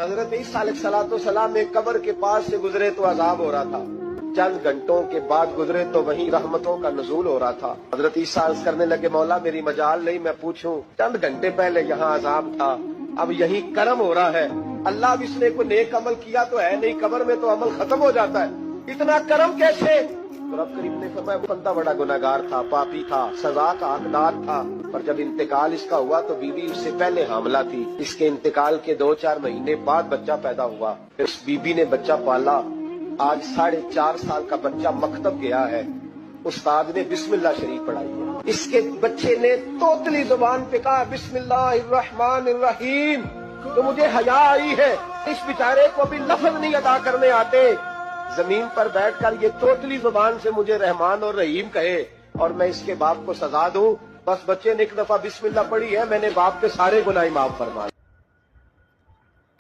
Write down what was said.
हजरत ईसा अलैहिस्सलाम एक कब्र के पास से गुजरे तो अजाब हो रहा था, चंद घंटों के बाद गुजरे तो वहीं रहमतों का नुज़ूल हो रहा था। हजरत ईसा अर्ज़ करने लगे, मौला मेरी मजाल नहीं मैं पूछूं, चंद घंटे पहले यहाँ अजाब था, अब यहीं करम हो रहा है। अल्लाह अब इसने कोई नेक अमल किया तो है नहीं, कब्र में तो अमल खत्म हो जाता है, इतना करम कैसे? तो रब करीम ने फरमाया बंदा बड़ा गुनाहगार था, पापी था, सजा का हकदार था, पर जब इंतकाल इसका हुआ तो बीवी उससे पहले हामला थी। इसके इंतकाल के 2-4 महीने बाद बच्चा पैदा हुआ, फिर उस बीबी ने बच्चा पाला। आज 4.5 साल का बच्चा मकतब गया है, उस्ताद ने बिस्मिल्लाह शरीफ पढ़ाई है, इसके बच्चे ने तोतली जुबान पे कहा बिस्मिल्लाहिर्रहमानिर्रहीम। तो मुझे हया आई है, इस बेचारे को भी लफ्ज नहीं अदा करने आते, जमीन पर बैठकर ये तोतली जुबान से मुझे रहमान और रहीम कहे और मैं इसके बाप को सजा दूं। बस बच्चे ने एक दफा बिस्मिल्लाह पढ़ी है, मैंने बाप के सारे गुनाह माफ फरमा।